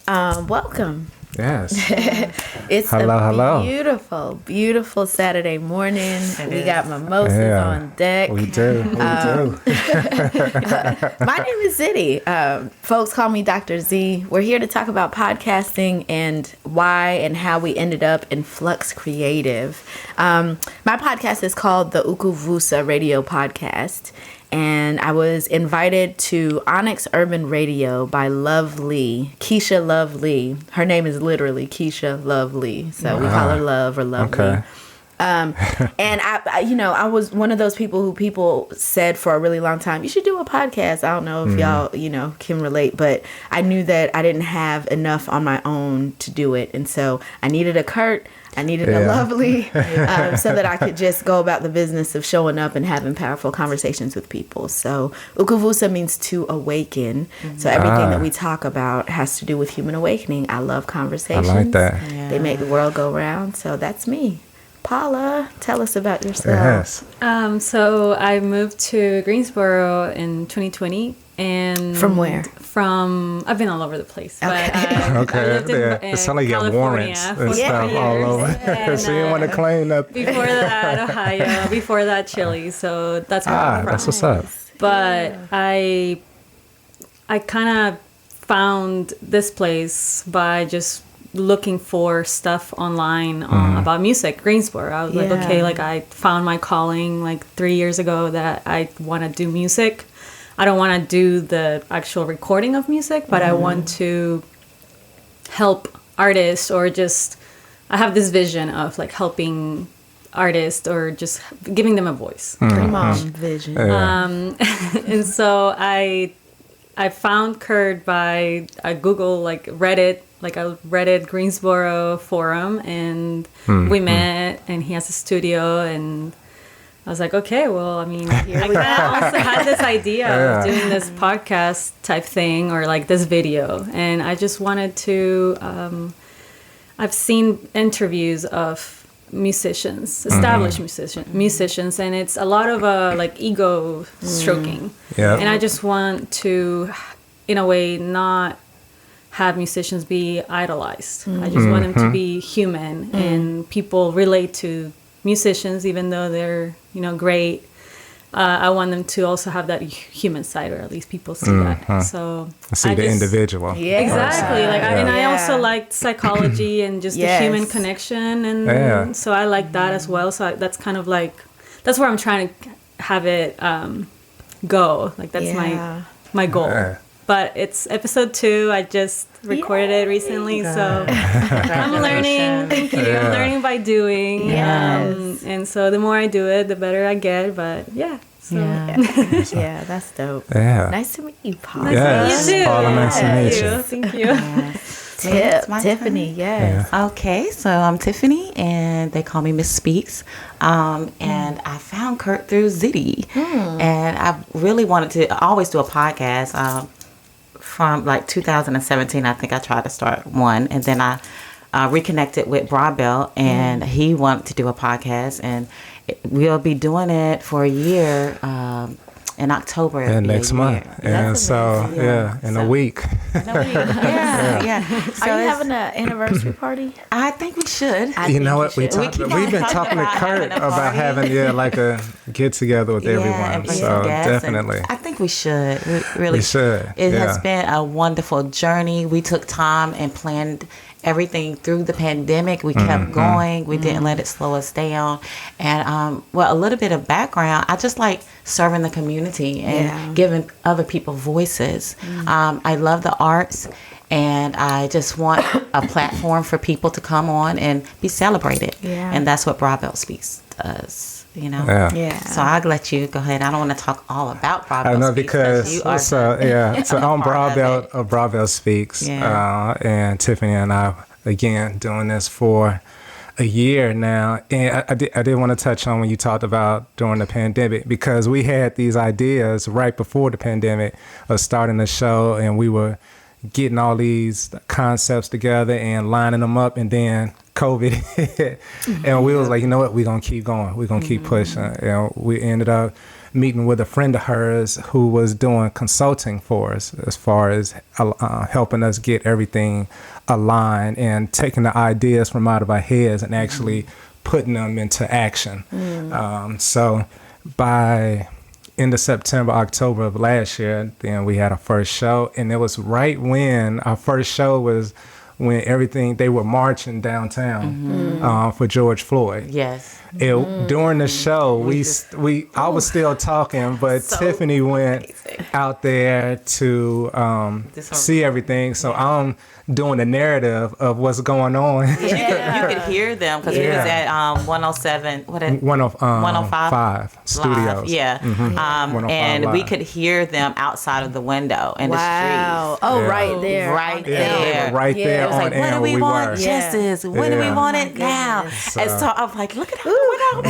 Welcome. Yes. It's hello. Beautiful, beautiful Saturday morning. We got mimosas on deck. We do. My name is Zitty. Folks call me Dr. Z. We're here to talk about podcasting and why and how we ended up in Flux Creative. My podcast is called the Ukuvusa Radio Podcast. And I was invited to Onyx Urban Radio by Keisha Love Lee. Her name is literally Keisha Love Lee. So we call her Love or Love Lee. And I was one of those people who people said for a really long time, you should do a podcast. I don't know if y'all, can relate, but I knew that I didn't have enough on my own to do it. And so I needed a Kurt. I needed a Lovely so that I could just go about the business of showing up and having powerful conversations with people. So Ukuvusa means to awaken. So everything that we talk about has to do with human awakening. I love conversations. I like that. Yeah. They make the world go round. So that's me. Paula, tell us about yourself. Yes. So I moved to Greensboro in 2020. And from where? I've been all over the place. Okay. But, I lived in It sounds like you got warrants and stuff all over. So you want to claim that. Before that, Ohio. Before that, Chile. So that's where I'm from. That's what's up. But I kind of found this place by just looking for stuff online about music, Greensboro. I was like, okay, I found my calling 3 years ago that I want to do music. I don't want to do the actual recording of music, but I want to help artists or just, I have this vision of helping artists or just giving them a voice. Dream on vision. And so I found Kurt by I Google Reddit, a Reddit Greensboro forum, and we met, and he has a studio, and I was like, okay, well, I mean, I also had this idea of doing this podcast type thing or this video. And I just wanted to, I've seen interviews of musicians, established musicians, and it's a lot of ego stroking. Yeah. And I just want to, in a way, not have musicians be idolized. I just want them to be human and people relate to musicians, even though they're great. I want them to also have that human side, or at least people see that. So see the individual. Yeah, exactly. And I also like psychology and just the human connection, and so I like that as well. So that's kind of that's where I'm trying to have it go. That's my goal. But it's episode 2. I just recorded it recently, so I'm learning. Thank you. I'm learning by doing. Yes. And so the more I do it, the better I get. But So. Yeah, that's dope. Yeah. Nice to meet you, Paula. Yes. Nice to meet you too. Paula, nice to meet you. Thank you. Tiffany, yes. Yeah. Okay, so I'm Tiffany, and they call me Miss Speax. And I found Kurt through Zitty. And I really wanted to always do a podcast. From 2017, I think I tried to start one, and then I reconnected with Broadbelt, and he wanted to do a podcast, and we'll be doing it for a year in October. And next month. And so, in a week. Yeah. So are you having an anniversary party? I think we should. You know what? We've been talking to Kurt about having a get together with everyone. So definitely. I think we should. We really should. It has been a wonderful journey. We took time and planned everything through the pandemic. We kept going. We didn't let it slow us down. And a little bit of background. I just like serving the community and giving other people voices. I love the arts, and I just want a platform for people to come on and be celebrated. Yeah. And that's what Broadbelt Speax does. Yeah. So I'll let you go ahead. I don't want to talk all about Broadbelt. I know Speax, because you are so on Broadbelt Speax, Yeah. And Tiffany and I again doing this for a year now, and I did want to touch on when you talked about during the pandemic, because we had these ideas right before the pandemic of starting the show, and we were getting all these concepts together and lining them up, and then COVID hit. And we was like, you know what, we're going to keep going. We're going to keep pushing. We ended up meeting with a friend of hers who was doing consulting for us as far as helping us get everything aligned and taking the ideas from out of our heads and actually putting them into action. So by end of September, October of last year, then we had our first show, and it was right when our first show was when they were marching downtown for George Floyd. Yes. During the show, I was still talking, but Tiffany went out there to see everything. So I'm doing the narrative of what's going on. Yeah. You could hear them because we was at 107, 105 studios. Live. Yeah. And we could hear them outside of the window in the street. Oh, right there. Right there. Right there It was on like, air. when do we want justice? When do we want it now? So- And so I was like, look at how it went out.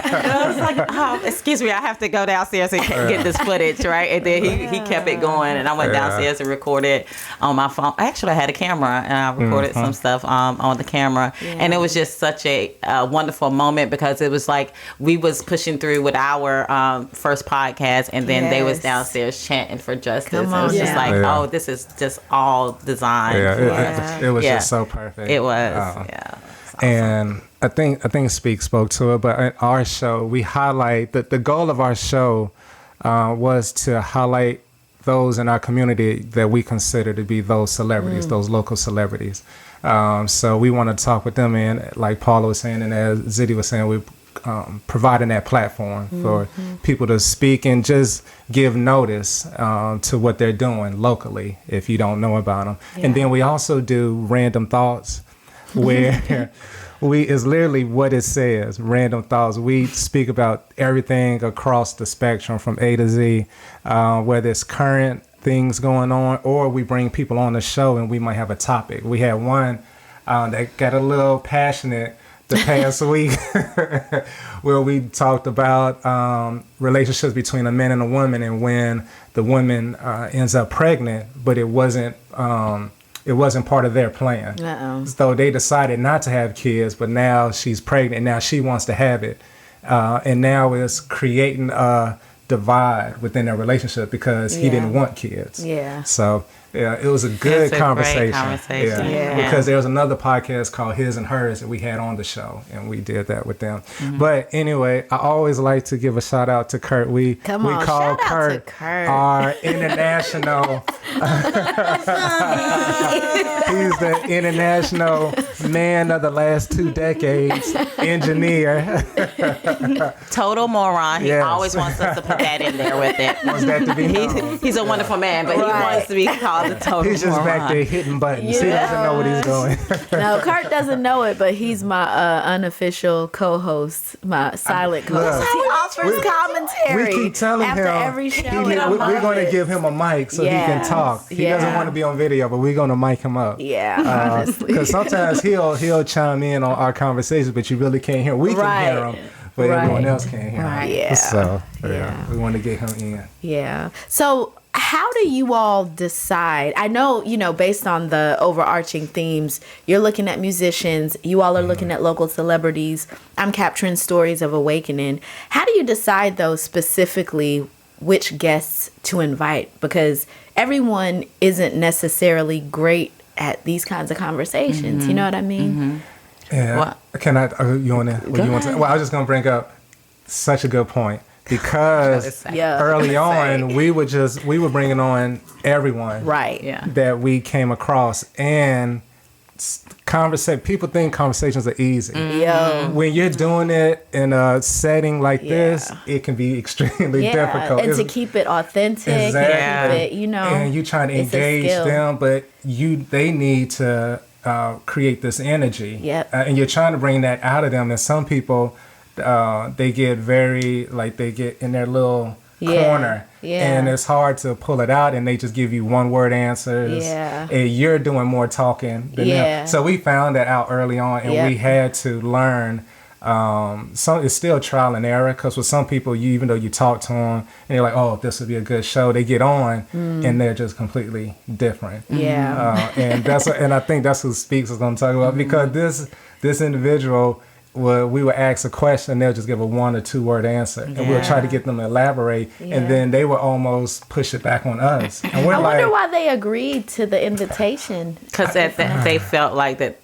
And I was like, oh, excuse me, I have to go downstairs and get this footage, right? And then he kept it going, and I went downstairs and recorded on my phone. Actually, I had a camera, and I recorded some stuff on the camera. And it was just such a wonderful moment because it was like we was pushing through with our first podcast, and then they was downstairs chanting for justice. It was just like, oh, this is just all designed. It was just so perfect. It was, Awesome. And I think Speak spoke to it, but in our show, we highlight the goal of our show was to highlight those in our community that we consider to be those celebrities, those local celebrities. So we want to talk with them, and like Paula was saying, and as Zitty was saying, we providing that platform for people to speak and just give notice to what they're doing locally if you don't know about them. And then we also do random thoughts where is literally what it says, random thoughts. We speak about everything across the spectrum from A to Z, whether it's current things going on, or we bring people on the show and we might have a topic. We had one that got a little passionate the past week where we talked about relationships between a man and a woman, and when the woman ends up pregnant, but it wasn't part of their plan. So they decided not to have kids, but now she's pregnant, and now she wants to have it. And now it's creating a divide within their relationship because he didn't want kids. So it was a good conversation. Great conversation. Because there was another podcast called His and Hers that we had on the show, and we did that with them. But anyway, I always like to give a shout out to Kurt. We call Kurt our international. He's the international man of the last 2 decades, engineer. Total moron. He always wants us to put that in there with it. Wants that to be known. He's a wonderful man, but he wants to be called the total He's just moron. back there hitting buttons. He doesn't know what he's doing. No, Kurt doesn't know it, but he's my unofficial co-host, my silent co-host. He offers commentary. We keep telling after him every show. we're going to give him a mic so he can talk. He doesn't want to be on video, but we're going to mic him up. Honestly. Because sometimes he'll chime in on our conversations, but you really can't hear. We can hear him, but everyone else can't hear him. So we want to get him in. So how do you all decide? I know, based on the overarching themes, you're looking at musicians, you all are looking at local celebrities. I'm capturing stories of awakening. How do you decide, though, specifically which guests to invite? Because everyone isn't necessarily great at these kinds of conversations. You know what I mean? Yeah. What? Can I? You want to? Well, I was just going to bring up such a good point. Because early on, we were bringing on everyone that we came across, and people think conversations are easy. When you're doing it in a setting like this, it can be extremely difficult. And to keep it authentic, and keep it, and you trying to engage them, but they need to create this energy, and you're trying to bring that out of them. And some people, they get in their little corner, and it's hard to pull it out, and they just give you one word answers, and you're doing more talking than them. So we found that out early on, and we had to learn Some it's still trial and error, because with some people, even though you talk to them and you're like, oh, this would be a good show, they get on and they're just completely different. Yeah. And I think that's who Speaks is going to talk about, because this individual, we would ask a question and they'll just give a 1 or 2 word answer, and we'll try to get them to elaborate, and then they will almost push it back on us. And we're I wonder why they agreed to the invitation. Because they felt like that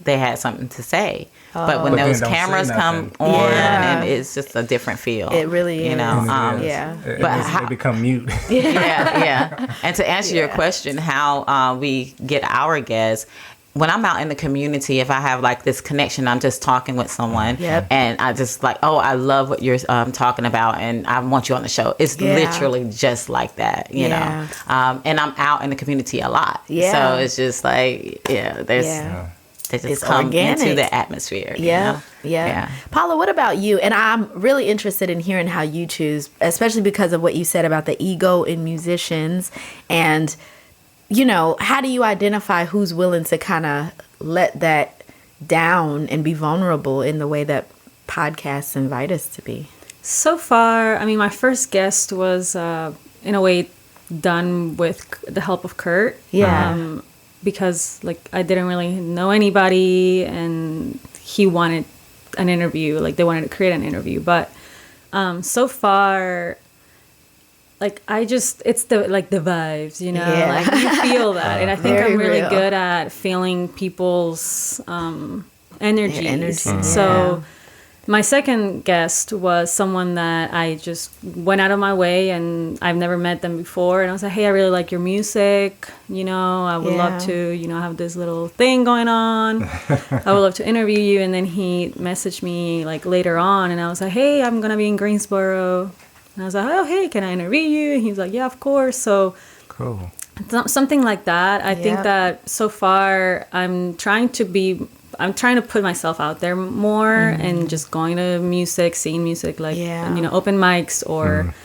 they had something to say. But when those cameras come on, and it's just a different feel. It really is. You know, they become mute. Yeah. And to answer your question, how we get our guests, when I'm out in the community, if I have like this connection, I'm just talking with someone, and I just like, oh, I love what you're talking about, and I want you on the show. It's literally just like that, you know. And I'm out in the community a lot, so it's just like, they just come organic into the atmosphere. Yeah. Paula, what about you? And I'm really interested in hearing how you choose, especially because of what you said about the ego in musicians. And, you know, how do you identify who's willing to kind of let that down and be vulnerable in the way that podcasts invite us to be? So far, I mean, my first guest was, in a way, done with the help of Kurt. Yeah. Because like I didn't really know anybody, and he wanted an interview, like they wanted to create an interview. But so far, like it's the vibes, you know, like you feel that. And I think I'm really good at feeling people's energy. So my second guest was someone that I just went out of my way, and I've never met them before. And I was like, hey, I really like your music. You know, I would love to, you know, have this little thing going on. I would love to interview you. And then he messaged me like later on, and I was like, hey, I'm going to be in Greensboro. And I was like, oh, hey, can I interview you? And he was like, yeah, of course. So cool. Something like that. I think that so far I'm trying to put myself out there more, and just going to music, seeing music, like, you know, open mics, or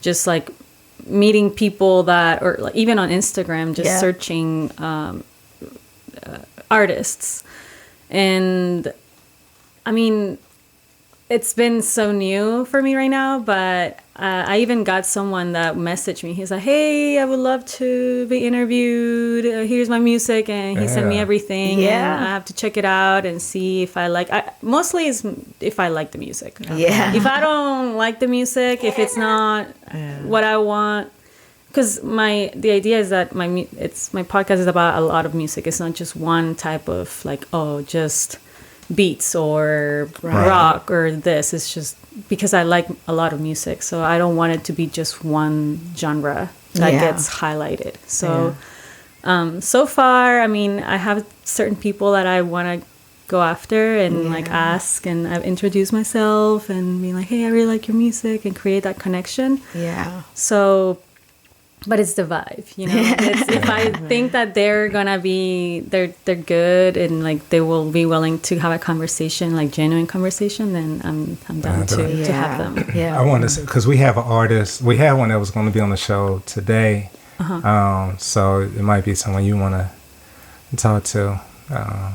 just like meeting people that, or like, even on Instagram, just searching artists. And I mean, it's been so new for me right now, but I even got someone that messaged me. He's like, hey, I would love to be interviewed. Here's my music. And he sent me everything. Yeah. And I have to check it out and see if I like. Mostly is if I like the music. Yeah. If I don't like the music, if it's not what I want. Because the idea is that my podcast is about a lot of music. It's not just one type of like, just beats or rock or this. It's just because I like a lot of music, so I don't want it to be just one genre that gets highlighted. So so far, I mean, I have certain people that I want to go after and like ask, and I've introduced myself and be like, hey, I really like your music, and create that connection. So but it's the vibe, you know. If I think that they're gonna be, they're good, and like they will be willing to have a conversation, like genuine conversation, then I'm down to have them. I want to say, because we have an artist, we have one that was going to be on the show today, so it might be someone you want to talk to.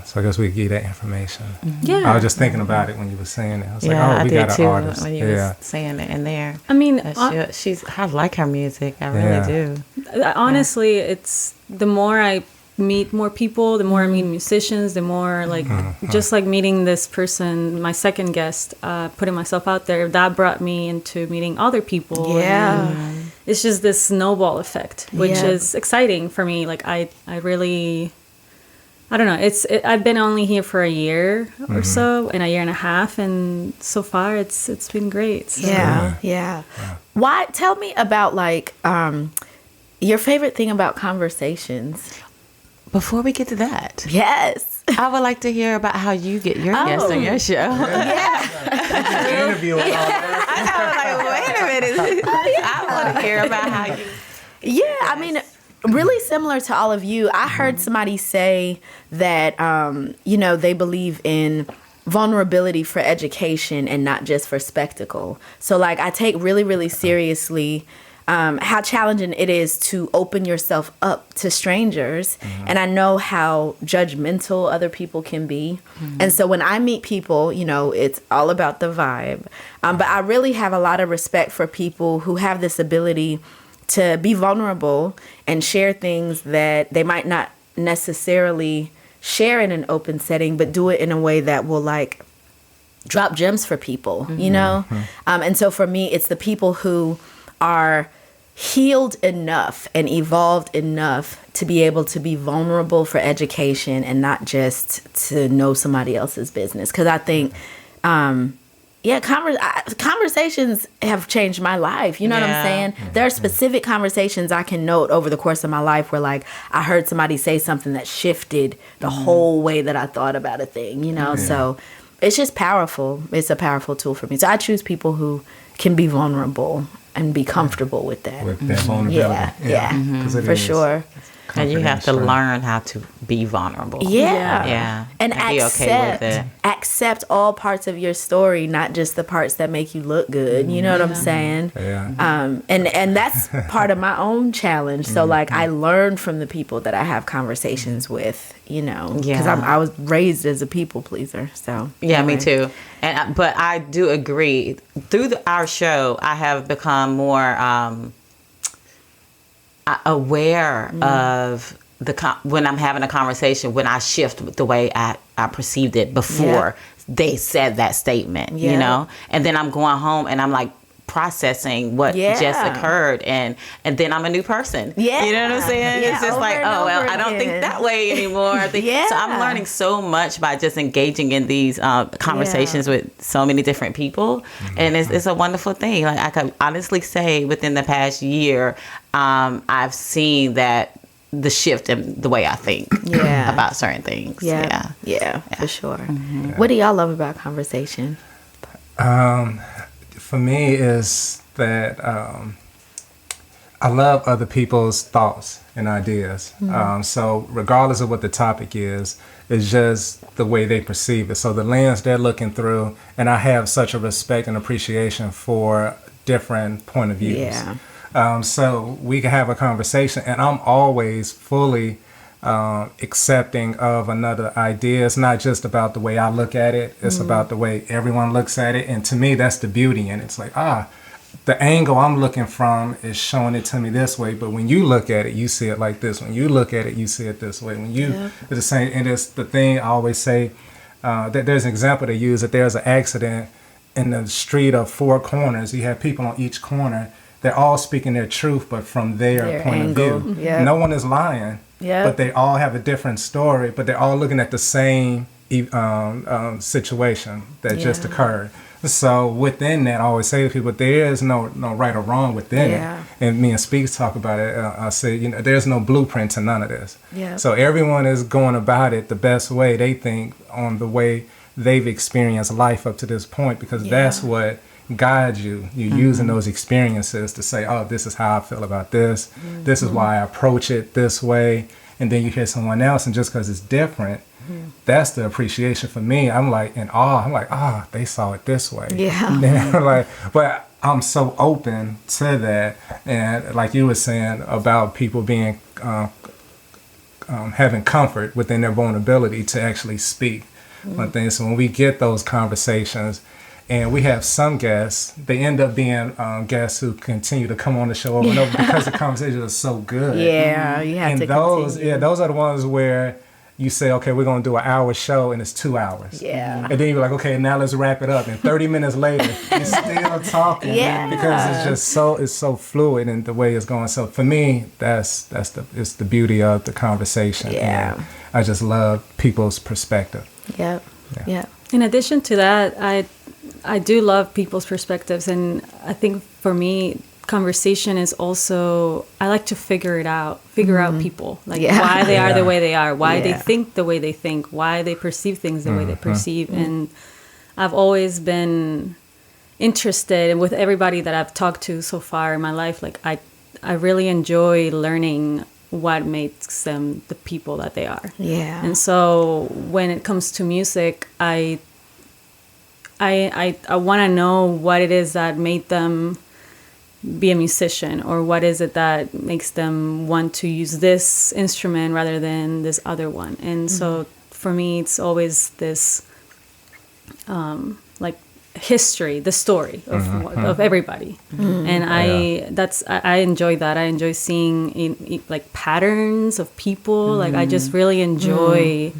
So I guess we give that information. I was just thinking about it when you were saying it. I was like, we got an artist. When you were saying it in there. I mean, I like her music. I really do. Honestly, it's the more I meet more people, the more I meet musicians, the more like just like meeting this person, my second guest, putting myself out there, that brought me into meeting other people. And it's just this snowball effect, which is exciting for me. Like I really, I don't know. I've been only here for a year or so, and a year and a half, and so far it's been great. So. Yeah. Why? Tell me about like your favorite thing about conversations. Before we get to that, yes, I would like to hear about how you get your guests on your show. Interview. I know, like, wait a minute. I want to hear about how you. Yeah, I mean, really similar to all of you. I heard somebody say that, you know, they believe in vulnerability for education and not just for spectacle. So, like, I take really, really seriously how challenging it is to open yourself up to strangers. And I know how judgmental other people can be. And so when I meet people, you know, it's all about the vibe. But I really have a lot of respect for people who have this ability to be vulnerable and share things that they might not necessarily share in an open setting, but do it in a way that will like drop gems for people, you know? And so for me, it's the people who are healed enough and evolved enough to be able to be vulnerable for education and not just to know somebody else's business. Because I think, conversations have changed my life. You know what I'm saying? There are specific conversations I can note over the course of my life where, like, I heard somebody say something that shifted the whole way that I thought about a thing, you know? So it's just powerful. It's a powerful tool for me. So I choose people who can be vulnerable and be comfortable with that. With that vulnerability. For sure. And you have to learn how to be vulnerable. Yeah. And be okay with it. Accept all parts of your story, not just the parts that make you look good. You know what I'm saying? And that's part of my own challenge. So like I learn from the people that I have conversations with, you know, because I was raised as a people pleaser. So me too. And but I do agree. Through our show, I have become more aware of when I'm having a conversation, when I shift the way I perceived it before they said that statement, you know, and then I'm going home and I'm like processing what just occurred, and then I'm a new person. You know what I'm saying? It's just like, oh well, I don't think that way anymore. So I'm learning so much by just engaging in these conversations with so many different people, and it's a wonderful thing. Like I could honestly say, within the past year, I've seen that the shift in the way I think about certain things. For sure. What do y'all love about conversation? For me is that I love other people's thoughts and ideas. So regardless of what the topic is, it's just the way they perceive it. So the lens they're looking through, and I have such a respect and appreciation for different point of views. So we can have a conversation, and I'm always fully accepting of another idea. It's not just about the way I look at it. It's about the way everyone looks at it. And to me, that's the beauty in it. It's like, the angle I'm looking from is showing it to me this way. But when you look at it, you see it like this. When you look at it, you see it this way. When you do the same, and it's the thing I always say, that there's an example they use, that there's an accident in the street of 4 corners. You have people on each corner. They're all speaking their truth, but from their point angle. Of view. No one is lying. But they all have a different story, but they're all looking at the same situation that just occurred. So within that, I always say to people, there is no right or wrong within it. And me and Speax talk about it. I say, you know, there's no blueprint to none of this. So everyone is going about it the best way they think, on the way they've experienced life up to this point, because that's what guides you. You're using those experiences to say, oh, this is how I feel about this. This is why I approach it this way. And then you hear someone else, and just because it's different, that's the appreciation for me. I'm like in awe. I'm like, they saw it this way. But I'm so open to that. And like you were saying about people being having comfort within their vulnerability to actually speak on things. So when we get those conversations, and we have some guests, they end up being guests who continue to come on the show over and over because the conversations are so good. You have to continue. Those are the ones where you say, okay, we're going to do an hour show, and it's 2 hours. And then you're like, okay, now let's wrap it up. And 30 minutes later, you're still talking. Because it's just so fluid in the way it's going. So for me, it's the beauty of the conversation. And I just love people's perspective. In addition to that, I do love people's perspectives, and I think for me, conversation is also, I like to figure out people, like why they are the way they are, why they think the way they think, why they perceive things the way they perceive. And I've always been interested, and with everybody that I've talked to so far in my life, like I really enjoy learning what makes them the people that they are. And so when it comes to music, I want to know what it is that made them be a musician, or what is it that makes them want to use this instrument rather than this other one. And so for me, it's always this like history, the story of everybody. And I enjoy that. I enjoy seeing like patterns of people. Like I just really enjoy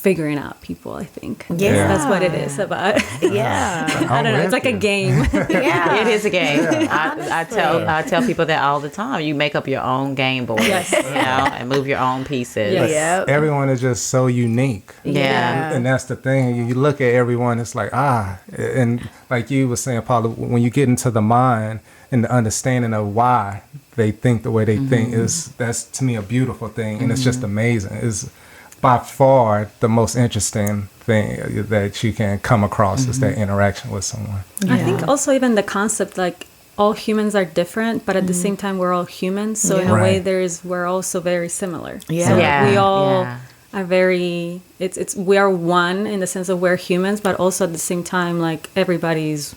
figuring out people, I think. Yeah. That's what it is about. Yeah. I don't know. It's like a game. Yeah. It is a game. I tell people that all the time. You make up your own game board, Yes. you know, and move your own pieces. Yes. Yep. Everyone is just so unique. Yeah. And that's the thing. You look at everyone, it's like, and like you were saying, Paula, when you get into the mind and the understanding of why they think the way they think, that's to me a beautiful thing. And it's just amazing. It's by far the most interesting thing that you can come across is that interaction with someone. I think also even the concept, like all humans are different, but at the same time we're all humans. So in a way, we're also very similar. Yeah. So Yeah. we all Yeah. are very. We are one in the sense of we're humans, but also at the same time, like everybody's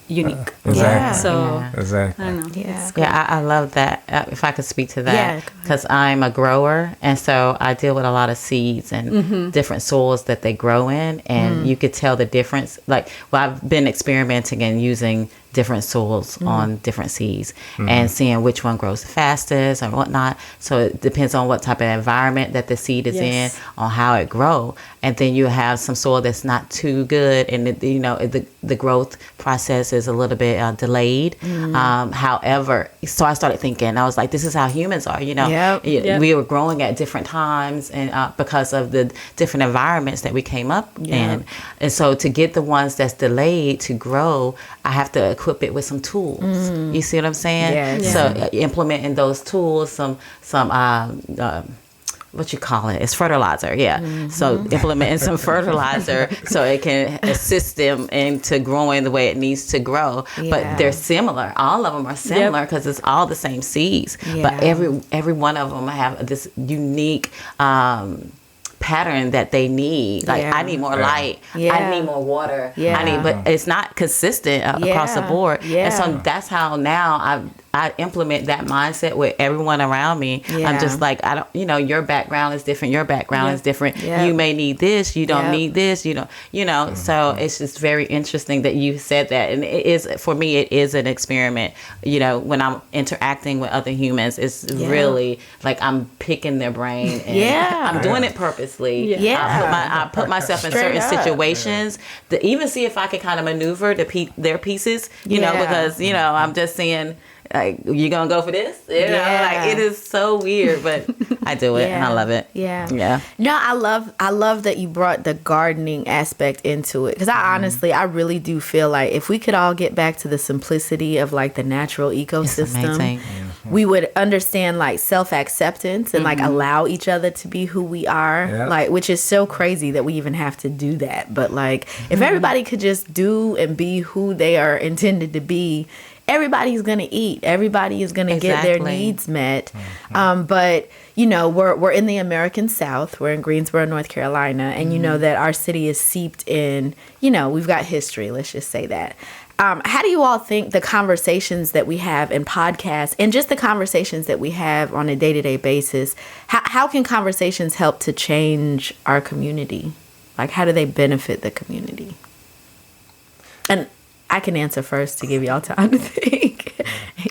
unique. Exactly. So Exactly. I don't know. Yeah. It's cool. Yeah, I love that. If I could speak to Yeah, that, go ahead. because I'm a grower, and so I deal with a lot of seeds and different soils that they grow in, and you could tell the difference. Like, well, I've been experimenting and using different soils on different seeds and seeing which one grows the fastest or whatnot. So it depends on what type of environment that the seed is Yes. in, on how it grow. And then you have some soil that's not too good, and the growth process is a little bit delayed. However, so I started thinking, I was like, this is how humans are. Yep. We were growing at different times, and because of the different environments that we came up in. And so to get the ones that's delayed to grow, I have to equip it with some tools. You see what I'm saying? Yes. So implementing those tools, some what you call it? It's fertilizer, yeah. So implementing some fertilizer so it can assist them into growing the way it needs to grow. Yeah. But they're similar. All of them are similar because it's all the same seeds. Yeah. But every one of them have this unique pattern that they need. Like Yeah. I need more light. Yeah. I need more water. Yeah. But it's not consistent across the Yeah. board. Yeah. And so that's how now I implement that mindset with everyone around me. Yeah. I'm just like, I don't, your background is different. Your background is different. Yeah. You may need this. You don't Yep. need this. So it's just very interesting that you said that. And it is, for me, it is an experiment. When I'm interacting with other humans, it's really like I'm picking their brain. And I'm doing it purposely. Yeah. I put myself in Straight certain up. situations to even see if I can kind of maneuver their pieces, because, I'm just seeing, like, you gonna go for this? Like, it is so weird, but I do it and I love it. Yeah. No, I love that you brought the gardening aspect into it, because I really do feel like if we could all get back to the simplicity of like the natural It's ecosystem, amazing. we would understand like self-acceptance and like allow each other to be who we are. Yeah. Like, which is so crazy that we even have to do that. But like, if everybody could just do and be who they are intended to be, everybody's gonna eat. Everybody is gonna get their Exactly. needs met. But we're in the American South. We're in Greensboro, North Carolina, and you know that our city is steeped in. We've got history. Let's just say that. How do you all think the conversations that we have in podcasts and just the conversations that we have on a day-to-day basis, how can conversations help to change our community? Like, how do they benefit the community? And I can answer first to give y'all time to think.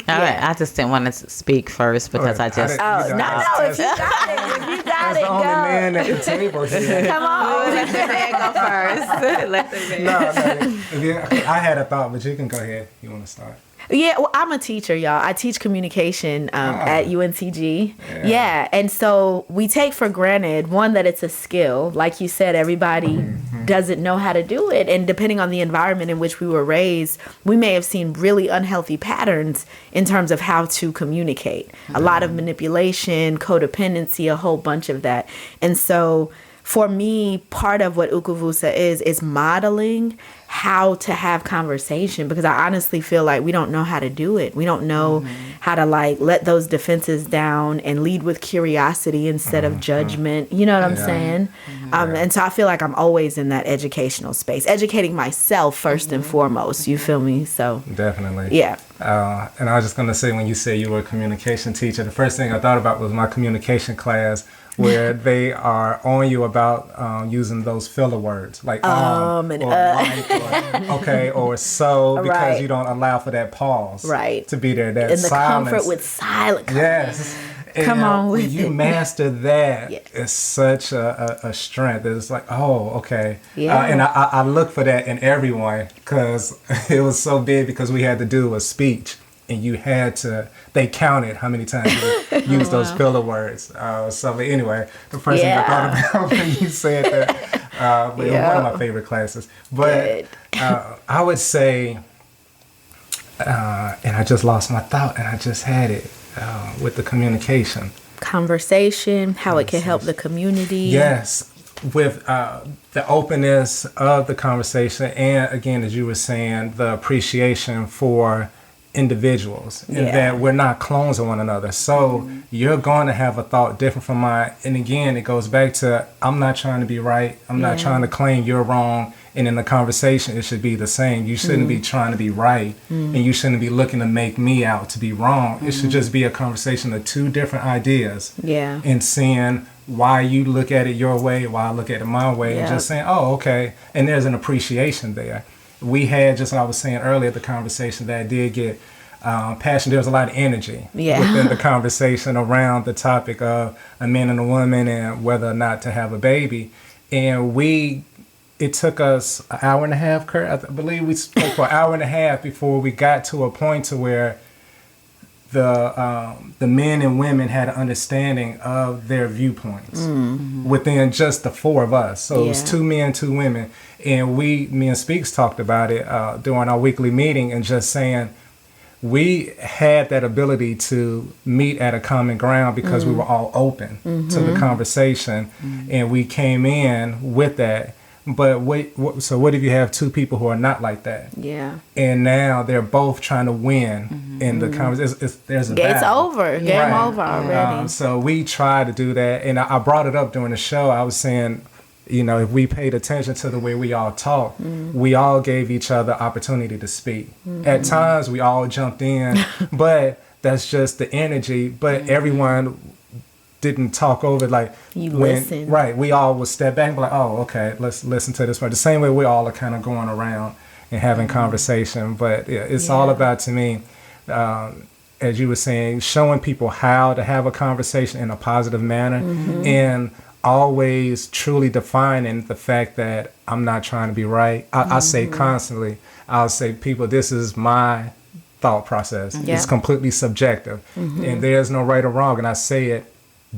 All right, I just didn't want to speak first because I just. Oh, no, if you got it, That's the only man at the table here. Come on. Let the man go first. Let the man. No. I had a thought, but you can go ahead. You want to start? Yeah, well, I'm a teacher, y'all. I teach communication at UNCG. Yeah, and so we take for granted, one, that it's a skill. Like you said, everybody doesn't know how to do it. And depending on the environment in which we were raised, we may have seen really unhealthy patterns in terms of how to communicate. A lot of manipulation, codependency, a whole bunch of that. And so for me, part of what Ukuvusa is modeling how to have conversation, because I honestly feel like we don't know how to do it. We don't know how to like let those defenses down and lead with curiosity instead of judgment. You know what I'm saying? And so I feel like I'm always in that educational space, educating myself first and foremost. You feel me? So Definitely. yeah. And I was just going to say, when you said you were a communication teacher, the first thing I thought about was my communication class, where they are on you about using those filler words like and or like, or okay, or so, because Right. you don't allow for that pause Right. to be there. That In the silence. comfort with silence. Yes. Come on with when you it. master that, Yes. it's such a strength. It's like, oh, okay. Yeah. And I look for that in everyone, because it was so big, because we had to do a speech, and you had to, they counted how many times you used those filler words. So anyway, the first thing I thought about when you said that, but it was one of my favorite classes. But I would say, and I just lost my thought, and I just had it. With the communication, Conversation, how it can help the community. yes, with the openness of the conversation, and again, as you were saying, the appreciation for individuals, and that we're not clones of one another. So you're going to have a thought different from mine, and again, it goes back to, I'm not trying to be right, I'm not trying to claim you're wrong. And in the conversation, it should be the same. You shouldn't be trying to be right, and you shouldn't be looking to make me out to be wrong. It should just be a conversation of two different ideas. Yeah. And seeing why you look at it your way, why I look at it my way, and just saying, oh, okay. And there's an appreciation there. We had, just like I was saying earlier, the conversation that I did get passion. There was a lot of energy within the conversation around the topic of a man and a woman and whether or not to have a baby. And it took us an hour and a half, Kurt. I believe we spoke for an hour and a half before we got to a point to where the men and women had an understanding of their viewpoints within just the four of us. So it was 2 men, 2 women. And me and Speax talked about it during our weekly meeting, and just saying we had that ability to meet at a common ground because we were all open to the conversation, and we came in with that. But so what if you have 2 people who are not like that? Yeah. And now they're both trying to win in the conversation. There's a It's battle. over. Game over already. So we tried to do that. And I brought it up during the show. I was saying, if we paid attention to the way we all talk, we all gave each other opportunity to speak. At times, we all jumped in, but that's just the energy. But everyone didn't talk over it, like listen. Right, we all would step back and be like, oh, okay, let's listen to this part. The same way we all are kind of going around and having conversation. But it's all about, to me, as you were saying, showing people how to have a conversation in a positive manner, and always truly defining the fact that I'm not trying to be right. I say constantly, I'll say, people, this is my thought process. It's completely subjective, and there's no right or wrong, and I say it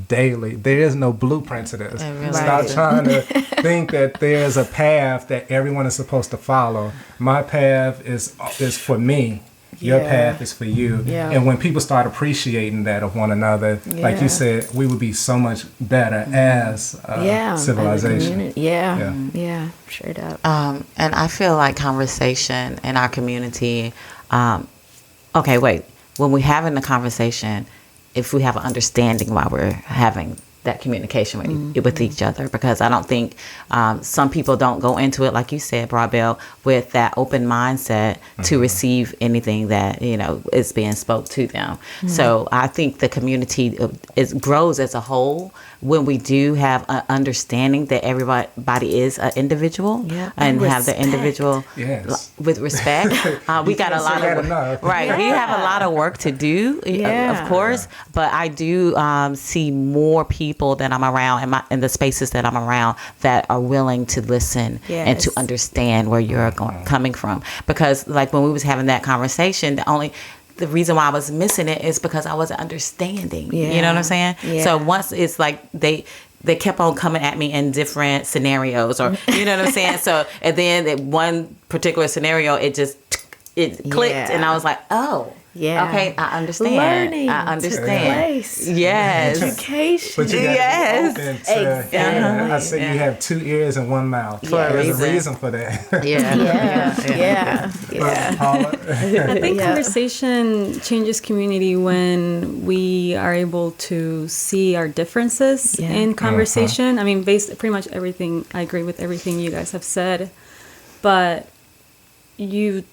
daily. There is no blueprint to this. Stop trying to think that there's a path that everyone is supposed to follow. My path is for me. Your path is for you. And when people start appreciating that of one another, like you said, we would be so much better as a civilization. Yeah, straight up. And I feel like conversation in our community, when we're having the conversation, if we have an understanding while we're having that communication with each other, because I don't think some people don't go into it, like you said, Broadbelt, with that open mindset to receive anything that is being spoke to them. So I think the community grows as a whole when we do have an understanding that everybody is an individual and have the individual with respect. We got a lot of work, right. We have a lot of work to do, of course, but I do see more people that I'm around in the spaces that I'm around that are willing to listen and to understand where you're coming from. Because like when we was having that conversation, the reason why I was missing it is because I wasn't understanding. You know what I'm saying? So once it's like they kept on coming at me in different scenarios, or you know what I'm saying? So and then one particular scenario, it just it clicked, Yeah. and I was like, oh. Yeah. Okay, I understand. Learning I understand. place. Yes. Education. But you got Yes. to be open to Exactly. I say you have 2 ears and 1 mouth. For a There's reason. a reason for that. Yeah. Paula? I think Yeah. conversation changes community when we are able to see our differences Yeah. in conversation. I mean, pretty much everything. I agree with everything you guys have said, but you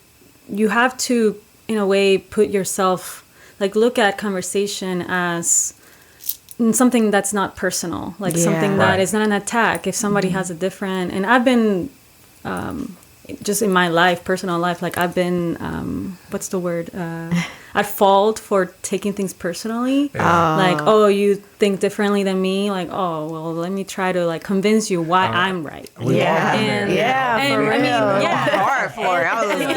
have to, in a way, put yourself, like, look at conversation as something that's not personal, like something that Right. is not an attack. If somebody has a different, and I've been just in my life, personal life, like I've been, what's the word? At fault for taking things personally. Like, oh, you think differently than me? Like, oh, well, let me try to like convince you why I'm right. Yeah. And, Yeah, and for I mean, real. yeah. Hard for it. I was going in.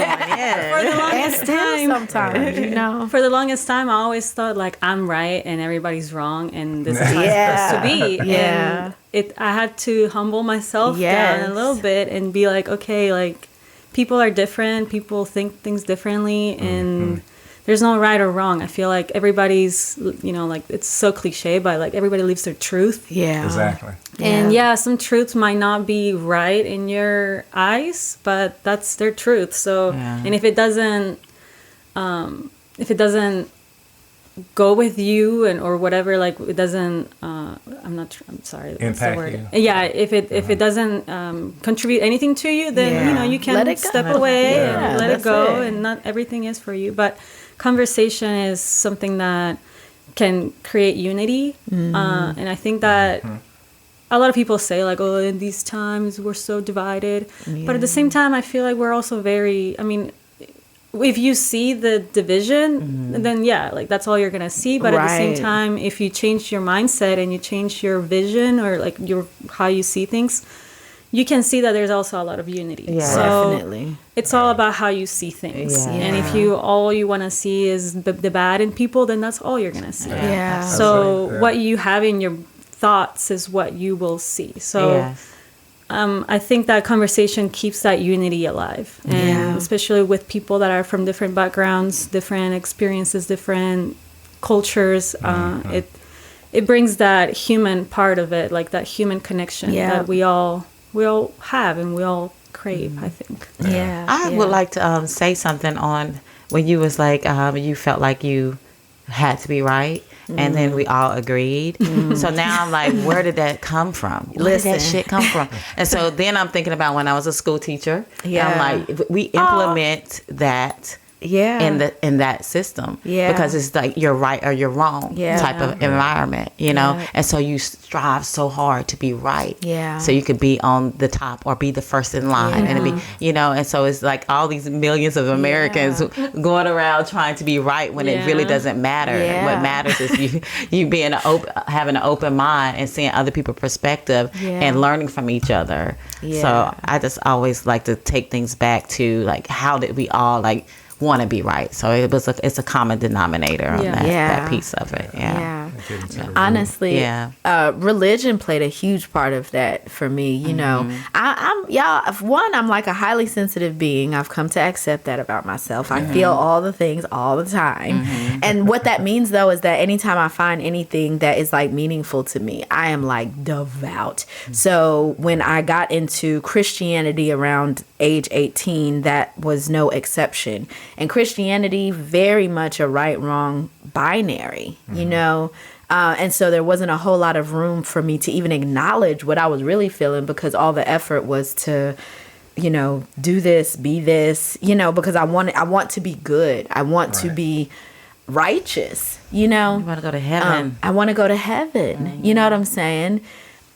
For the And longest still time, sometimes, you know. for the longest time, I always thought like I'm right and everybody's wrong, and this is how Yeah. it's supposed to be. Yeah. And I had to humble myself down Yes. a little bit and be like, okay, like people are different, people think things differently, and there's no right or wrong. I feel like everybody's, you know, like it's so cliche, but like everybody lives their truth. Yeah. Exactly. And yeah, some truths might not be right in your eyes, but that's their truth. So, and if it doesn't go with you and or whatever, like it doesn't, I'm sorry, what's the Impact word? you. Yeah, if it doesn't contribute anything to you, then Yeah. you know you can Let it go. step away Yeah, and let it that's go, it. and not everything is for you. But conversation is something that can create unity, and I think that. A lot of people say like, oh, in these times we're so divided. But at the same time, I feel like we're also very, I mean, if you see the division, then yeah, like that's all you're going to see. But at the same Right. time, if you change your mindset and you change your vision or like how you see things, you can see that there's also a lot of unity. Yeah. So Definitely. it's all about how you see things. Yeah. And if all you want to see is the bad in people, then that's all you're going to see. Yeah. So Absolutely, yeah. what you have in your thoughts is what you will see. So Yes. I think that conversation keeps that unity alive, and Yeah. especially with people that are from different backgrounds, different experiences, different cultures. It brings that human part of it, like that human connection Yeah. that we all have and we all crave. I think. Yeah. I would like to say something on when you was like you felt like you had to be right, and then we all agreed. So now I'm like, where did that come from? Where did that Listen. shit come from? And so then I'm thinking about when I was a school teacher. Yeah. And I'm like, we implement that Yeah. in that system. Yeah. Because it's like you're right or you're wrong Yeah. type of environment, you know? Yeah. And so you strive so hard to be right. Yeah. So you could be on the top or be the first in line and be, you know, and so it's like all these millions of Americans going around trying to be right when it really Yeah. doesn't matter. Yeah. What matters is you being having an open mind and seeing other people's perspective Yeah. and learning from each other. Yeah. So I just always like to take things back to like, how did we all like want to be right? So it's a common denominator on Yeah. that piece of it. Yeah. Honestly, Yeah. religion played a huge part of that for me. You know, I'm like a highly sensitive being. I've come to accept that about myself. I feel all the things all the time. And what that means though is that anytime I find anything that is like meaningful to me, I am like devout. So when I got into Christianity around age 18, that was no exception. And Christianity, very much a right, wrong binary, you know? And so there wasn't a whole lot of room for me to even acknowledge what I was really feeling, because all the effort was to, you know, do this, be this, you know, because I want to be good. I want to be righteous, you know? You want to go to heaven. I want to go to heaven. You know what I'm saying?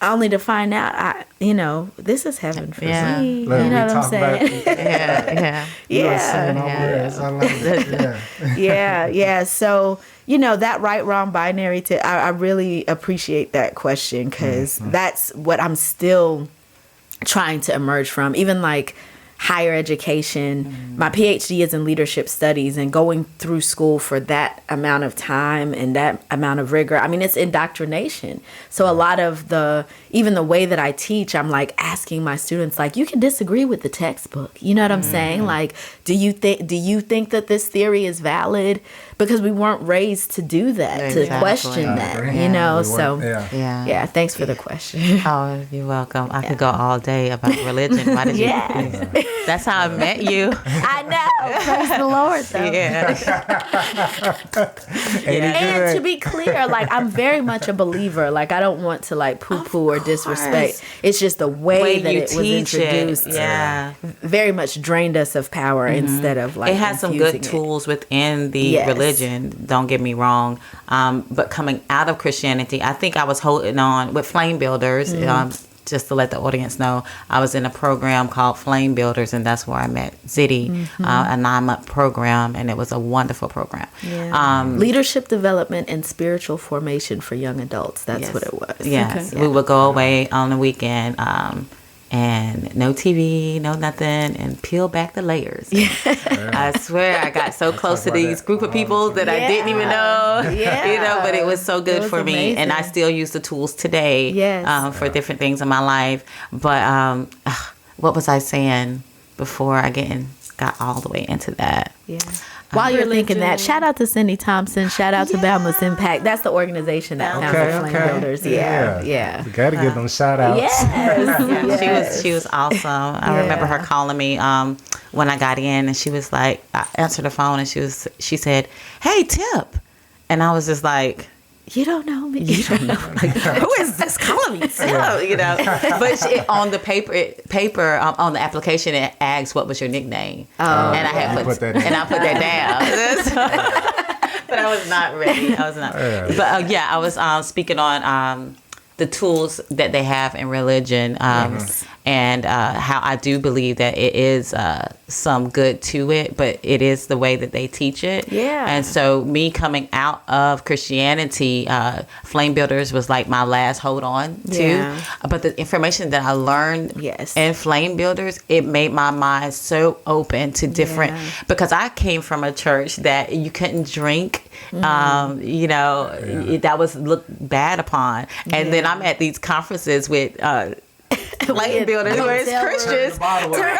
Only to find out, this is heaven for Yeah. me. Look, you we know what I'm talk saying? about yeah. saying all Yeah. words. I like it. Yeah. Yeah. So, that right, wrong binary, I really appreciate that question, because that's what I'm still trying to emerge from. Even like higher education. My PhD is in leadership studies, and going through school for that amount of time and that amount of rigor, I mean, it's indoctrination. So a lot of even the way that I teach, I'm like asking my students, like, you can disagree with the textbook. You know what I'm saying? Like, do you think that this theory is valid? Because we weren't raised to do that, to question that, you know? So, yeah, thanks for the question. Oh, you're welcome. I could go all day about religion. Why did you? That's how I met you. I know. Praise the Lord, though. And to be clear, like, I'm very much a believer. Like, I don't want to, like, poo-poo or disrespect. It's just the way that it was introduced. Very much drained us of power instead of, like, it has some good tools within the religion. Don't get me wrong. But coming out of Christianity, I think I was holding on with Flame Builders. Just to let the audience know, I was in a program called Flame Builders, and that's where I met Zitty, a 9-month program, and it was a wonderful program. Leadership development and spiritual formation for young adults. That's what it was. Yes, we would go away on the weekend, and no TV, no nothing, and peel back the layers. I swear I got so close to these group of people that I didn't even know, you know, but it was so good for me. And I still use the tools today for different things in my life. But what was I saying before I got all the way into that? While you're thinking that, shout out to Cindy Thompson. Shout out to Boundless Impact. That's the organization that founded Flame Builders. We got to give them shout outs. Yes. She was awesome. I remember her calling me when I got in, and she was like, I answered the phone, and she said, "Hey, Tip," and I was just like, you don't know me. You don't know. Like, who is this calling me? You know. But on the paper on the application, it asks what was your nickname. And I put that down. But I was not ready. But I was speaking on the tools that they have in religion, and how I do believe that it is some good to it, but it is the way that they teach it. And so me coming out of Christianity, Flame Builders was like my last hold on to. But the information that I learned in Flame Builders, it made my mind so open to different, because I came from a church that you couldn't drink. You know, that was looked bad upon. And then I'm at these conferences with Flame Builders where it's Christians. I went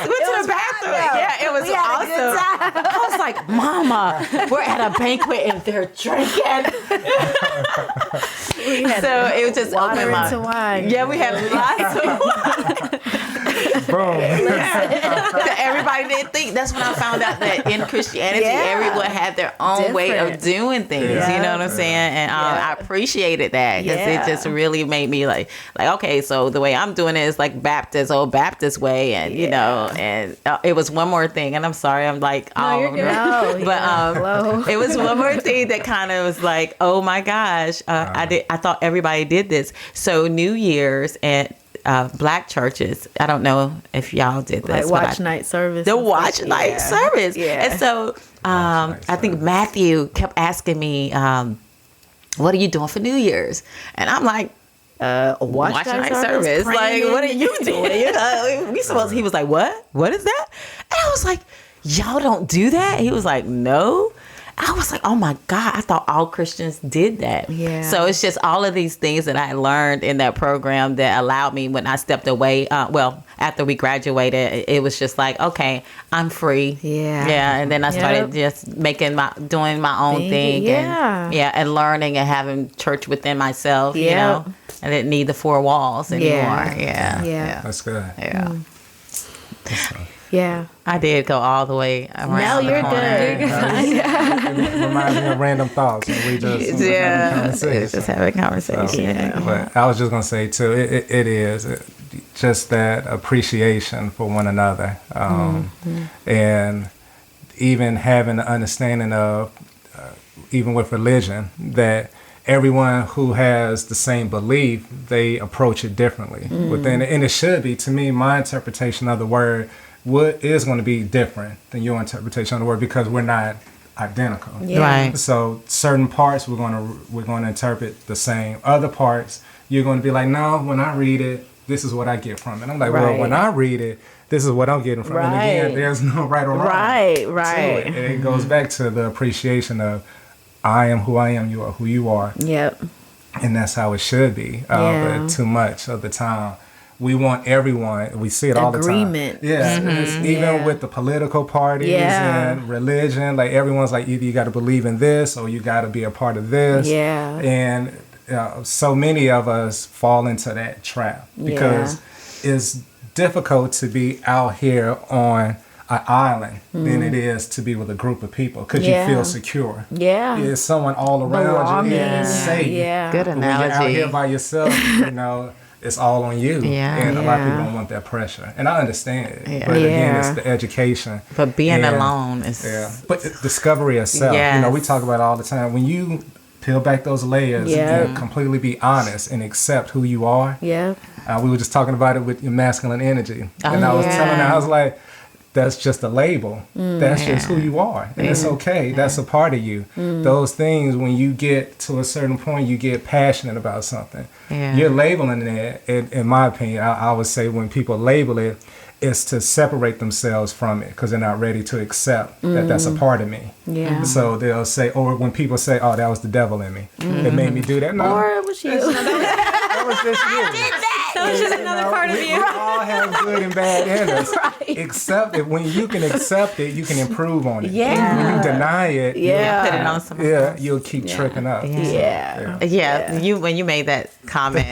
to the bathroom. It was awesome. I was like, Mama, we're at a banquet and they're drinking. So it was just water open into wine. Yeah, we had lots of wine. Everybody didn't think. That's when I found out that in Christianity, everyone had their own way of doing things. You know what I'm saying? And I appreciated that, because it just really made me like, okay, so the way I'm doing it is like old Baptist way, and you know, and it was one more thing, and I'm sorry, I'm like, but it was one more thing that kind of was like, oh my gosh, I thought everybody did this. So New Year's at Black churches, I don't know if y'all did this, like watch night service. The watch night service. And so I think Matthew kept asking me, what are you doing for New Year's? And I'm like, watch night service. Like, what are you doing? You know, he was like, what is that? And I was like, y'all don't do that? He was like, no. I was like, oh my God, I thought all Christians did that. So it's just all of these things that I learned in that program that allowed me, when I stepped away, after we graduated, it was just like, okay, I'm free. And then I started just doing my own thing. And learning and having church within myself, you know. I didn't need the four walls anymore. That's good. I did go all the way around. No, you're good. It reminds me of Random Thoughts. And we just having a conversation. But I was just going to say, too, it is just that appreciation for one another. And even having the understanding of, even with religion, that everyone who has the same belief, they approach it differently. And it should be, to me, my interpretation of the word is going to be different than your interpretation of the word, because we're not identical. Right. So certain parts we're going to interpret the same. Other parts you're going to be like, no, when I read it, this is what I get from it. I'm like, Right. well, when I read it, this is what I'm getting from it. And again, Right. there's no right or wrong Right, to right. it. And it goes back to the appreciation of I am who I am, you are who you are. Yep. And that's how it should be. Yeah. But too much of the time, we want everyone, we see it all the Agreement. time. Yeah, it's even Yeah. with the political parties Yeah. and religion, like everyone's like, either you got to believe in this or you got to be a part of this. Yeah. And so many of us fall into that trap because it's difficult to be out here on an island than it is to be with a group of people because Yeah. you feel secure. Yeah. There's someone all around Belonging. you and it's safe. Yeah. Good But when you're out analogy. here by yourself, it's all on you. Yeah. And a lot of Yeah. people don't want that pressure. And I understand it. Yeah. But again, Yeah. it's the education. But being And- alone is But discovery of self. Yes. We talk about it all the time. When you peel back those layers Yeah. and completely be honest and accept who you are. Yep. We were just talking about it with your masculine energy. And I was yeah. telling her, I was like, that's just a label. That's just who you are. And it's okay. That's a part of you. Those things, when you get to a certain point, you get passionate about something. Yeah. You're labeling it, in my opinion, I would say when people label it, it's to separate themselves from it because they're not ready to accept that that's a part of me. Yeah. So they'll say, or when people say, oh, that was the devil in me. It made me do that. No, Or it was you. that was just you. That was just another part of we you. all have good and bad in us. Right. Accept it. When you can accept it, you can improve on it. Yeah. When you deny it, Yeah. put it on someone else. you'll keep tripping up. Yeah. Yeah, you when you made that comment,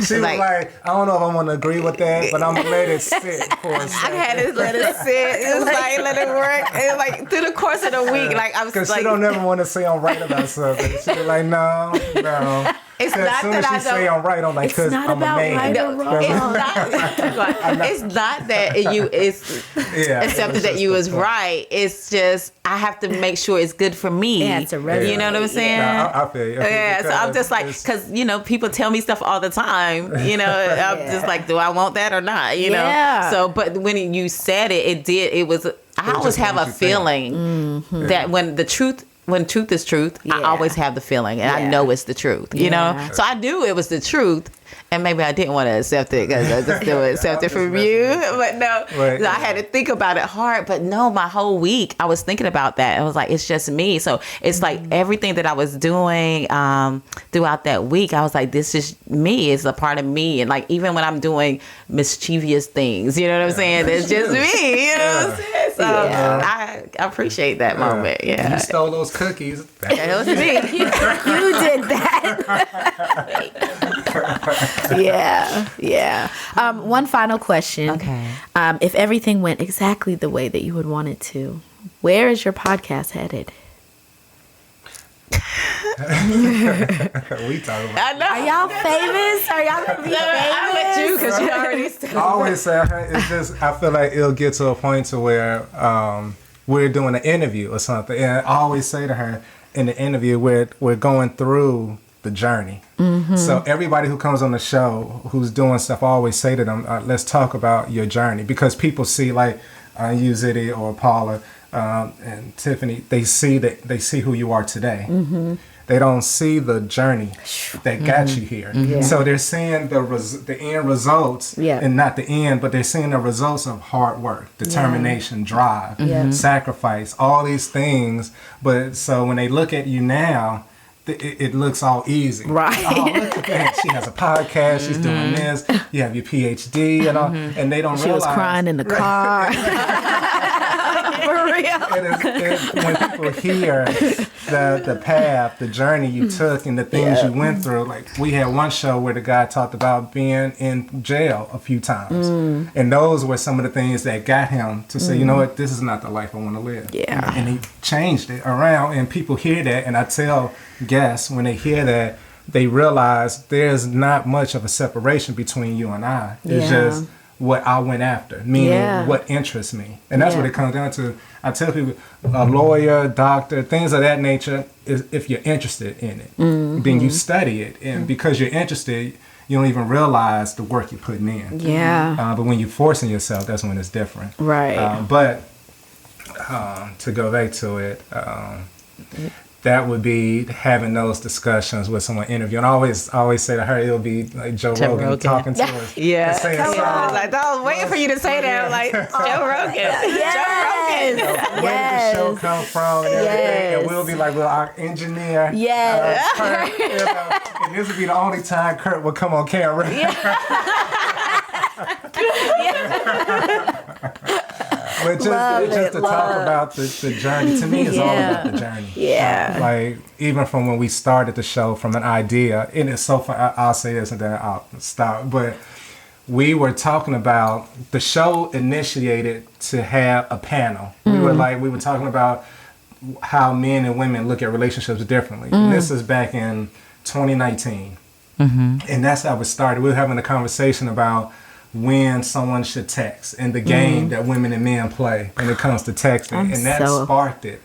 She was like, I don't know if I'm gonna agree with that, but I'm gonna let it sit for a I second. had to let it sit. It was like let it work. It was like through the course of the week, like I was Because like, she don't ever want to say I'm right about something. She be like, no. it's As not soon that as I she say don't. I'm right, I'm like, It's because not I'm a about man. right or wrong. It's not that you it's Yeah, accepted it's that just you the was point. right. It's just I have to make sure it's good for me. It has to resonate. You know what I'm saying? Nah, I feel you. Yeah, so I'm Because just like, it's- because people tell me stuff all the time. I'm just like, do I want that or not? You know. Yeah. So, but when you said it, it was. I always just have makes a you think. feeling that when truth is truth, I Yeah. always have the feeling, and I Yeah. know it's the truth. You know. Yeah. So I knew it was the truth. And maybe I didn't want to accept it because I just didn't accept it from you. But no, Right. I had to think about it hard. But no, my whole week I was thinking about that. I was like, it's just me. So it's like everything that I was doing throughout that week, I was like, this is me. It's a part of me. And like even when I'm doing mischievous things, you know what I'm saying? It's just me. You know what I'm saying? So I appreciate that moment. Yeah. You stole those cookies. It was me. You did that. Yeah. One final question. Okay. If everything went exactly the way that you would want it to, where is your podcast headed? We talking about. I know. Are y'all famous? Are y'all gonna be famous? I let you because you already said. I always say it's just I feel like it'll get to a point to where we're doing an interview or something, and I always say to her in the interview we're going through the journey. So everybody who comes on the show who's doing stuff, I always say to them, let's talk about your journey, because people see like you, Zitty, or Paula and Tiffany, they see who you are today. They don't see the journey that got you here. So they're seeing the end results, and not the end, but they're seeing the results of hard work, determination, drive, sacrifice, all these things. But so when they look at you now, it looks all easy. Right. Oh, look at that. She has a podcast. She's doing this. You have your PhD and all, and they don't She realize. was crying in the car. For real. When people hear the path, the journey you took, and the things you went through, like we had one show where the guy talked about being in jail a few times, and those were some of the things that got him to say, you know what, this is not the life I want to live. Yeah. And he changed it around, and people hear that, and I tell guests when they hear that, they realize there's not much of a separation between you and I. It's just what I went after, meaning what interests me. And that's what it comes down to. I tell people, a lawyer, doctor, things of that nature, is if you're interested in it, then you study it. And because you're interested, you don't even realize the work you're putting in. Yeah. But when you're forcing yourself, that's when it's different. Right. But to go back to it, that would be having those discussions with someone interviewing. I always say to her, it'll be like Joe Rogan talking to us. Yeah. Saying I was like, I was waiting for you to say that. Like, Joe Rogan. Yes. Joe Rogan. Where did the show come from and everything. And we'll be like, well, our engineer. Yes. Kurt, and this would be the only time Kurt would come on camera. But just to talk about the journey, to me, it's all about the journey. Yeah. Like, even from when we started the show, from an idea, and it's so fun, I'll say this and then I'll stop. But we were talking about, the show initiated to have a panel. We were talking about how men and women look at relationships differently. And this is back in 2019. And that's how it started. We were having a conversation about when someone should text and the game that women and men play when it comes to texting. And that sparked it.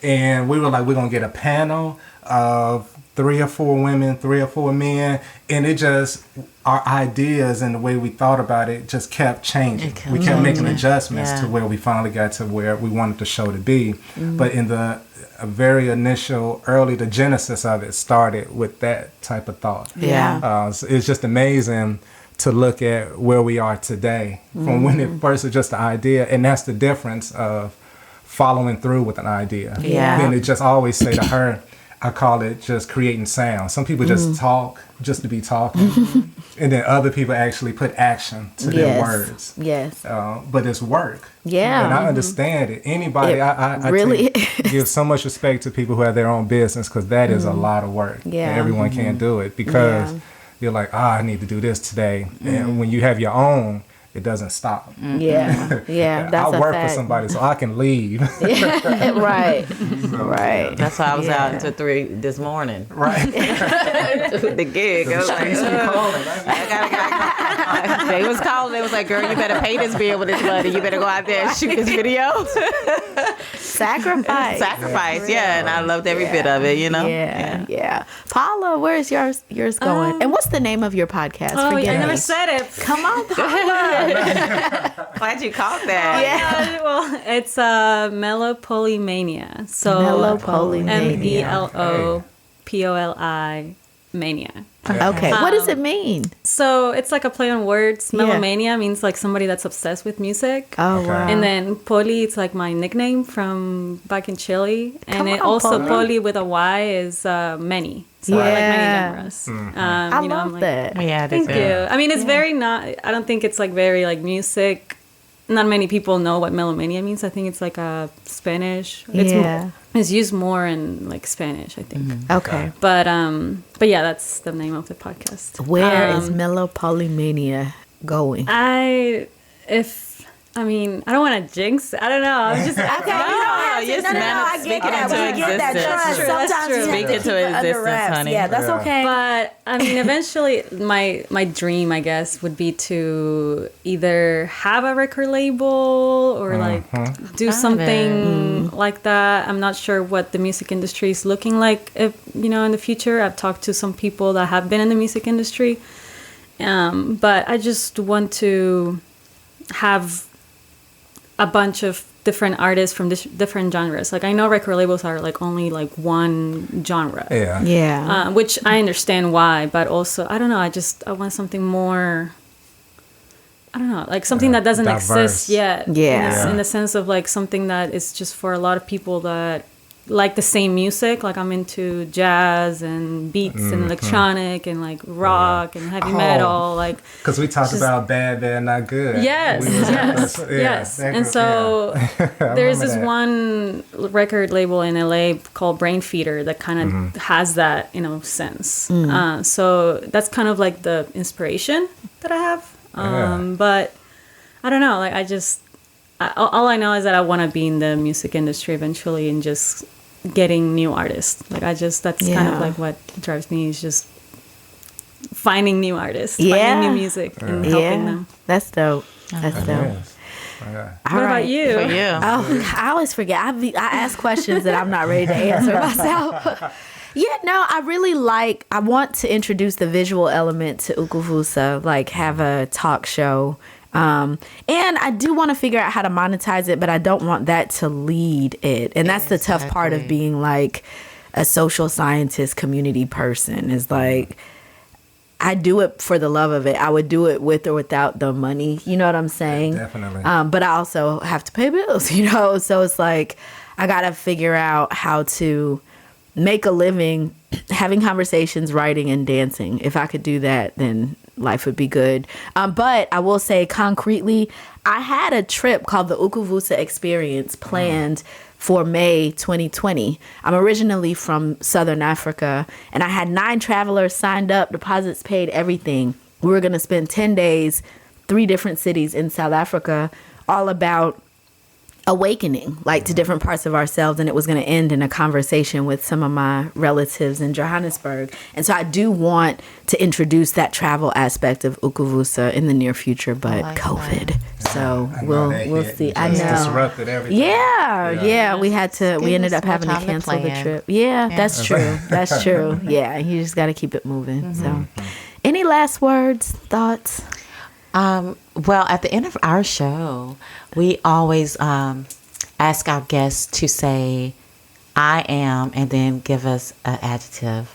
And we were like, we're going to get a panel of 3 or 4 women, 3 or 4 men. And it just, our ideas and the way we thought about it just kept changing. We kept making adjustments to where we finally got to where we wanted the show to be. But in the very initial, the genesis of it started with that type of thought. So it's just amazing to look at where we are today from when it first was just the idea. And that's the difference of following through with an idea. Then it just always say to her, I call it just creating sound. Some people just talk just to be talking. And then other people actually put action to their words. But it's work. And I understand it. Anybody, I really give so much respect to people who have their own business, because that is a lot of work. And everyone can't do it, because you're like, I need to do this today. And when you have your own, it doesn't stop. That's I work for somebody so I can leave. Right. That's why I was out until 3 this morning. The gig. I was like, I gotta. They was calling. They was like, girl, you better pay this bill with this money. You better go out there and shoot this video. Sacrifice. And I loved every bit of it, you know? Yeah. Paula, where's yours going? And what's the name of your podcast? Oh, I never said it. Come on, Paula. Glad you caught that. Well, it's Melopolimania. So Melopolimania. Melopoli mania. Okay. What does it mean? So it's like a play on words. Melomania means like somebody that's obsessed with music. Oh, wow. And then Poli, it's like my nickname from back in Chile. And Poli with a Y is many. So I like many genres. I love that. Yeah, thank you. I mean, it's very not, I don't think it's like very like music. Not many people know what melomania means. I think it's like a Spanish. It's used more in like Spanish, I think. Okay. But yeah, that's the name of the podcast. Where is Melopolimania going? I don't want to jinx. I don't know. I'm just okay. You don't have to. No. I get that. We get that. Sometimes you speak into existence, honey. Yeah, that's okay. But I mean, eventually, my dream, I guess, would be to either have a record label or like do something like that. I'm not sure what the music industry is looking like, in the future. I've talked to some people that have been in the music industry, but I just want to have a bunch of different artists from different genres. Like, I know record labels are like only like one genre. Which I understand why, but also I don't know. I want something more. I don't know, like something that doesn't exist yet. In the sense of like something that is just for a lot of people that like the same music. Like, I'm into jazz and beats and electronic and like rock and heavy metal. Like, because we talked about bad, not good. Yes. And so there's this one record label in LA called Brain Feeder that kind of has that sense. So that's kind of like the inspiration that I have. But I don't know. Like, all I know is that I want to be in the music industry eventually and just getting new artists. Like, that's kind of like what drives me, is just finding new artists, finding new music and helping them. That's dope. That's dope. What about you? For you? Oh, I always forget. I ask questions that I'm not ready to answer myself. I want to introduce the visual element to Ukuvusa, like have a talk show. And I do want to figure out how to monetize it, but I don't want that to lead it. And that's the tough part of being like a social scientist community person. It's like, I do it for the love of it. I would do it with or without the money. You know what I'm saying? Definitely. But I also have to pay bills, you know? So it's like, I got to figure out how to make a living having conversations, writing, and dancing. If I could do that, then life would be good. But I will say concretely, I had a trip called the Ukuvusa Experience planned for May 2020. I'm originally from Southern Africa, and I had 9 travelers signed up, deposits paid, everything. We were going to spend 10 days, 3 different cities in South Africa, all about awakening, like to different parts of ourselves. And it was going to end in a conversation with some of my relatives in Johannesburg. And so I do want to introduce that travel aspect of Ukuvusa in the near future, but like COVID. that. So we'll see. I know. Disrupted everything. Yeah. We had to. We ended up us more having to time to cancel the plan. trip. Yeah, that's true. That's true. Yeah, you just got to keep it moving. So, any last words, thoughts? Well, at the end of our show, we always ask our guests to say, I am, and then give us an adjective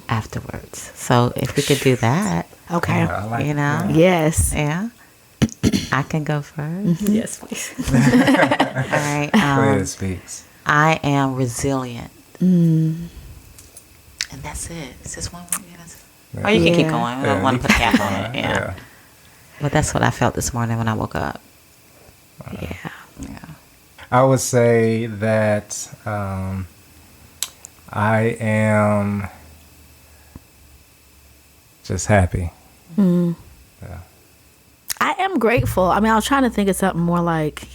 afterwards. So if we could do that, Okay. I like you know? Yes. Yeah. I can go first. Yes, please. All right. Go ahead, Speaks. I am resilient. And that's it. It's just one word. Oh, you can keep going. I don't want to put a cap on it. Yeah. But that's what I felt this morning when I woke up. Yeah. Yeah. I would say that I am just happy. Yeah. I am grateful. I mean, I was trying to think of something more like,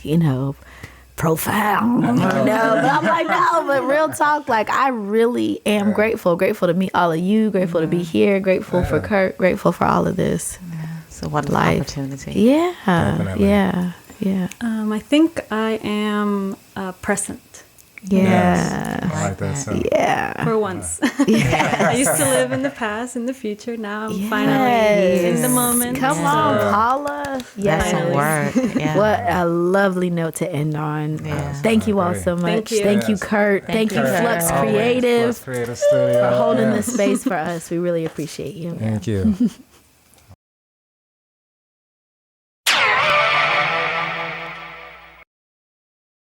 profound. No, but I'm like, no, but real talk, like, I really am grateful to meet all of you, grateful to be here, grateful for Kurt, grateful for all of this. It's a wonderful Life. opportunity. Yeah. Definitely. Yeah. I think I am present Yeah. I like that. So. Yeah. for once. Yeah. I used to live in the past and the future. Now I'm Yes. finally in the moment. Come on, Paula. That's Yes. a word. Yeah. What a lovely note to end on. Yeah. Thank you all Great. so much. Thank you. Thank you, Yes. Kurt. Thank you, Kurt. Flux Always. Creative, Flux Creative Studio. for holding Yes. this space for us. We really appreciate you. Thank you.